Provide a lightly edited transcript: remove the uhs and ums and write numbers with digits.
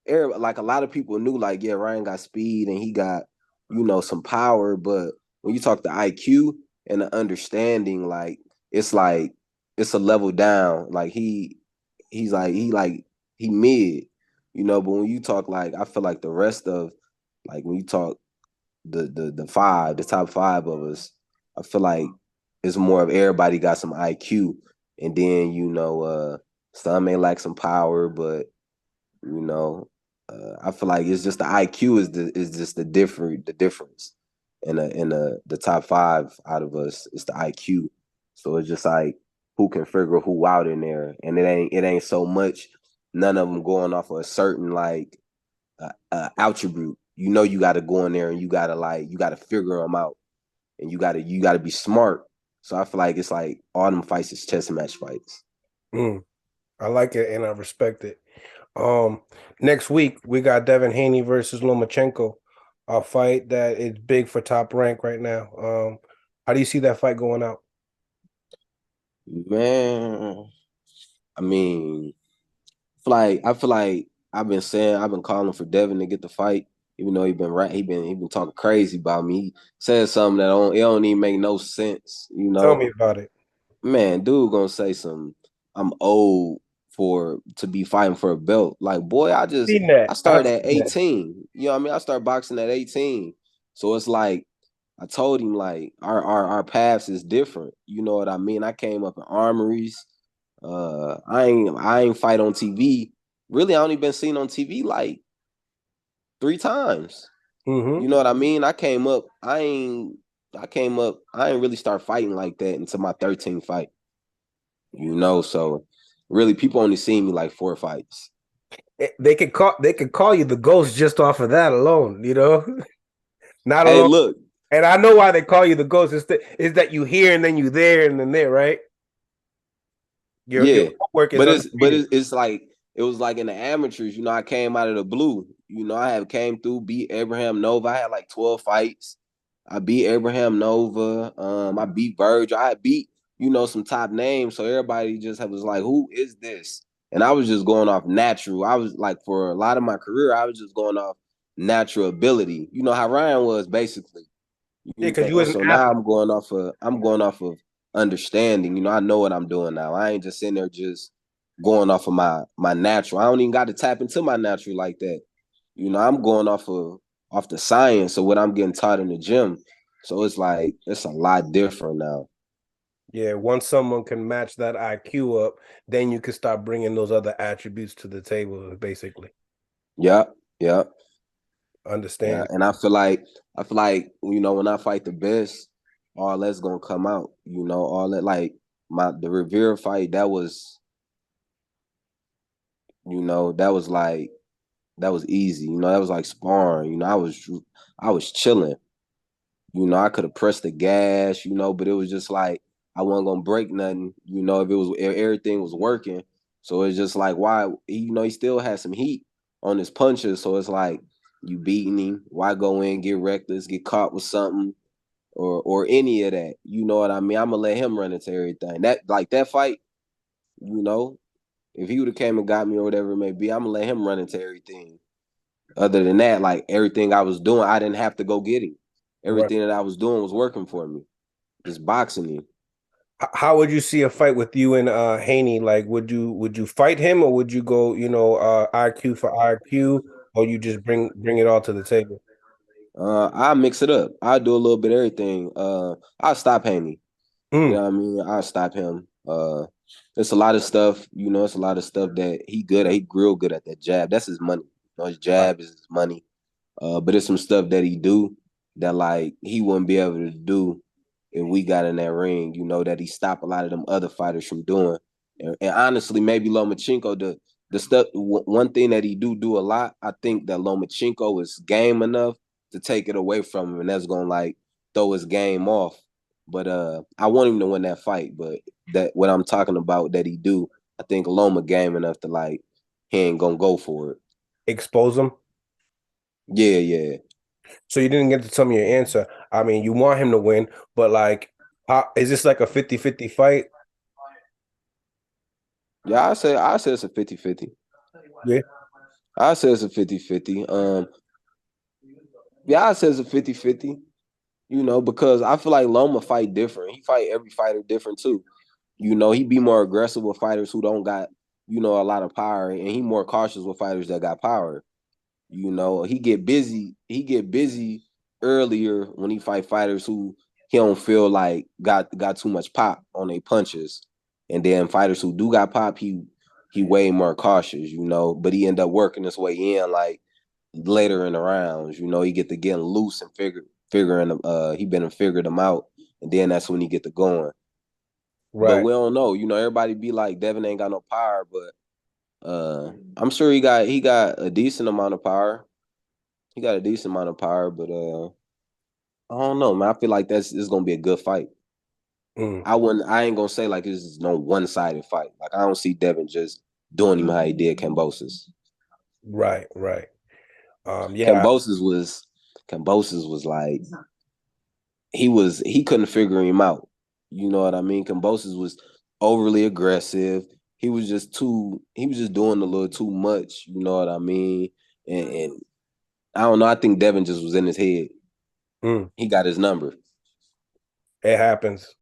like a lot of people knew, like, yeah, Ryan got speed and he got, some power. But when you talk the IQ and the understanding, like it's a level down. Like he's like he mid, But when you talk, like, I feel like the rest of, like, when you talk the top five of us, I feel like it's more of everybody got some IQ, and then some may lack some power, but you know, I feel like it's just the IQ is just the difference in the top five out of us. It's the IQ, so it's just like who can figure who out in there, and it ain't so much. None of them going off of a certain like attribute. You got to go in there and you got to figure them out, and you got to be smart. So I feel like it's like all them fights is chess match fights. I like it and I respect it. Um, Next week we got Devin Haney versus Lomachenko, a fight that is big for Top Rank right now. How do you see that fight going out? Man, I mean, I feel like I've been calling for Devin to get the fight, even though he been talking crazy about me. He said something that it don't even make no sense, Tell me about it. Man, dude gonna say some I'm old to be fighting for a belt. Like, boy, Seen that. I I've started at seen that. 18. You know what I mean? I started boxing at 18. So it's like I told him, like, our paths is different. You know what I mean? I came up in armories. I ain't fight on TV. Really, I only been seen on TV like 3 times. Mm-hmm. You know what I mean? I came up, I ain't really start fighting like that until my 13th fight. So really people only seen me like 4 fights. They could call you the ghost just off of that alone. Not Hey, alone. look, And I know why they call you the ghost. Is that you here and then you there and then there, right? Your yeah, work is but undefeated. it's like it was like in the amateurs. I came out of the blue. I have came through, beat Abraham Nova. I had like 12 fights. I beat Abraham Nova. I beat Virgil. I beat some top names. So everybody was like, "Who is this?" And I was just going off natural. I was like, for a lot of my career, I was just going off natural ability. You know how Ryan was basically. Yeah, because you was an So now athlete. I'm going off of understanding. I know what I'm doing now. I ain't just sitting there just going off of my natural. I don't even got to tap into my natural like that. I'm going off the science of what I'm getting taught in the gym. So it's like it's a lot different now. Yeah, once someone can match that IQ up, then you can start bringing those other attributes to the table, basically. Yeah, yeah, yeah. Understand? And I feel like when I fight the best, all that's gonna come out. All that, like, the Rivera fight, that was easy. That was like sparring. I was chilling. I could have pressed the gas, but it was just like I wasn't gonna break nothing. If everything was working. So it's just like, why? He still had some heat on his punches. So it's like, you beating him. Why go in, get reckless, get caught with something, or any of that? You know what I mean? I'm gonna let him run into everything. That fight. You know, if he would have came and got me or whatever it may be, I'm gonna let him run into everything. Other than that, like, everything I was doing, I didn't have to go get him. Right. Everything that I was doing was working for me. Just boxing him. How would you see a fight with you and Haney? Like, would you fight him or would you go, IQ for IQ, or you just bring it all to the table? I mix it up. I do a little bit of everything. I'll stop Haney. You Mm, know what I mean? I'll stop him. It's a lot of stuff. It's a lot of stuff that he good at. He real good at that jab. That's his money. His right. jab is his money. But it's some stuff that he do that, like, he wouldn't be able to do if we got in that ring. That he stopped a lot of them other fighters from doing. And honestly, maybe Lomachenko, the stuff. One thing that he do a lot. I think that Lomachenko is game enough to take it away from him, and that's gonna, like, throw his game off. But I want him to win that fight. But that what I'm talking about that he do, I think Loma game enough to, like, he ain't gonna go for it. Expose him. Yeah, yeah. So you didn't get to tell me your answer. I mean, you want him to win, but like, is this like a 50-50 fight? Yeah, I say it's a 50-50. Yeah. I say it's a 50-50. Yeah, I say it's a 50-50. Because I feel like Loma fight different. He fight every fighter different too. He be more aggressive with fighters who don't got, a lot of power, and he more cautious with fighters that got power. He get busy. He get busy earlier when he fight fighters who he don't feel like got too much pop on their punches, and then fighters who do got pop, he way more cautious. But he end up working his way in like later in the rounds. He get to getting loose and figuring them. He been and figured them out, and then that's when he get to going. But Right. we don't know. Everybody be like Devin ain't got no power, but I'm sure he got a decent amount of power. He got a decent amount of power, but I don't know, man. I feel like it's gonna be a good fight. Mm. I ain't gonna say like this is no one sided fight. Like I don't see Devin just doing him how he did Kambosos. Right. Right. Yeah. Kambosos was like he couldn't figure him out. You know what I mean? Kambosos was overly aggressive. He was just doing a little too much, you know what I mean? And I don't know, I think Devin just was in his head. Mm. He got his number. It happens.